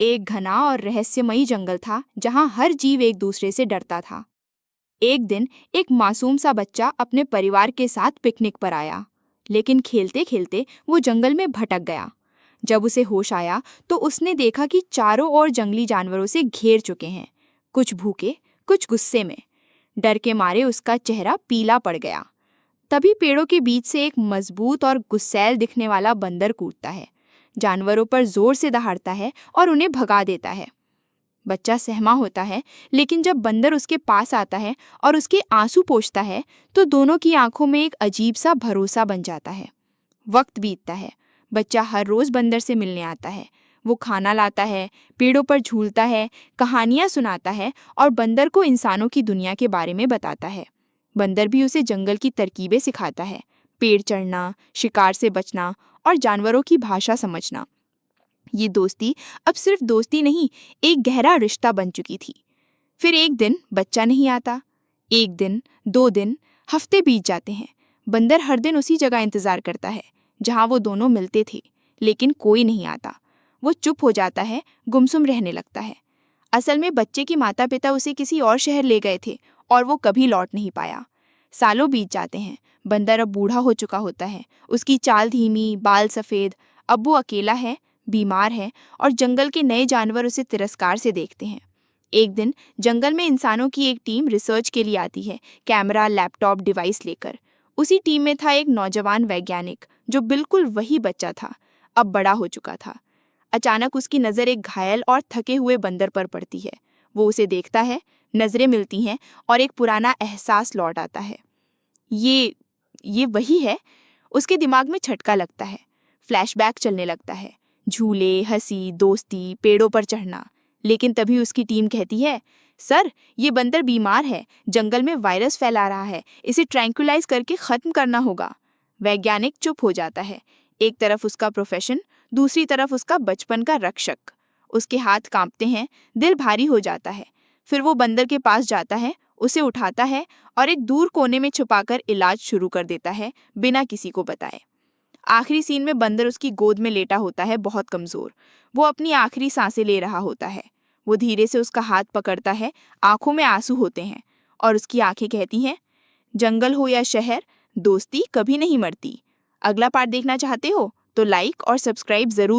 एक घना और रहस्यमयी जंगल था जहां हर जीव एक दूसरे से डरता था। एक दिन एक मासूम सा बच्चा अपने परिवार के साथ पिकनिक पर आया, लेकिन खेलते खेलते वो जंगल में भटक गया। जब उसे होश आया तो उसने देखा कि चारों ओर जंगली जानवरों से घेर चुके हैं, कुछ भूखे, कुछ गुस्से में। डर के मारे उसका चेहरा पीला पड़ गया। तभी पेड़ों के बीच से एक मजबूत और गुस्सैल दिखने वाला बंदर कूदता है, जानवरों पर जोर से दहाड़ता है और उन्हें भगा देता है। बच्चा सहमा होता है, लेकिन जब बंदर उसके पास आता है और उसके आंसू पोंछता है तो दोनों की आंखों में एक अजीब सा भरोसा बन जाता है। वक्त बीतता है। बच्चा हर रोज बंदर से मिलने आता है। वो खाना लाता है, पेड़ों पर झूलता है, कहानियां सुनाता है और बंदर को इंसानों की दुनिया के बारे में बताता है। बंदर भी उसे जंगल की तरकीबें सिखाता है, पेड़ चढ़ना, शिकार से बचना और जानवरों की भाषा समझना। ये दोस्ती अब सिर्फ दोस्ती नहीं, एक गहरा रिश्ता बन चुकी थी। फिर एक दिन बच्चा नहीं आता। एक दिन, 2 दिन, हफ्ते बीत जाते हैं। बंदर हर दिन उसी जगह इंतजार करता है जहां वो दोनों मिलते थे, लेकिन कोई नहीं आता। वो चुप हो जाता है, गुमसुम रहने लगता है। असल में बच्चे के माता पिता उसे किसी और शहर ले गए थे और वो कभी लौट नहीं पाया। सालों बीत जाते हैं। बंदर अब बूढ़ा हो चुका होता है। उसकी चाल धीमी, बाल सफ़ेद। अब वो अकेला है, बीमार है और जंगल के नए जानवर उसे तिरस्कार से देखते हैं। एक दिन जंगल में इंसानों की एक टीम रिसर्च के लिए आती है, कैमरा, लैपटॉप, डिवाइस लेकर। उसी टीम में था एक नौजवान वैज्ञानिक जो बिल्कुल वही बच्चा था, अब बड़ा हो चुका था। अचानक उसकी नज़र एक घायल और थके हुए बंदर पर पड़ती है। वो उसे देखता है, नज़रें मिलती हैं और एक पुराना एहसास लौट आता है। ये वही है। उसके दिमाग में झटका लगता है। फ्लैशबैक चलने लगता है, झूले, हंसी, दोस्ती, पेड़ों पर चढ़ना। लेकिन तभी उसकी टीम कहती है, सर, ये बंदर बीमार है, जंगल में वायरस फैला रहा है, इसे ट्रैंक्विलाइज करके खत्म करना होगा। वैज्ञानिक चुप हो जाता है। एक तरफ उसका प्रोफेशन, दूसरी तरफ उसका बचपन का रक्षक। उसके हाथ कांपते हैं, दिल भारी हो जाता है। फिर वो बंदर के पास जाता है, उसे उठाता है और एक दूर कोने में छुपाकर इलाज शुरू कर देता है, बिना किसी को बताए। आखिरी सीन में बंदर उसकी गोद में लेटा होता है, बहुत कमजोर। वो अपनी आखिरी सांसें ले रहा होता है। वो धीरे से उसका हाथ पकड़ता है, आंखों में आंसू होते हैं और उसकी आंखें कहती हैं, जंगल हो या शहर, दोस्ती कभी नहीं मरती। अगला पार्ट देखना चाहते हो तो लाइक और सब्सक्राइब जरूर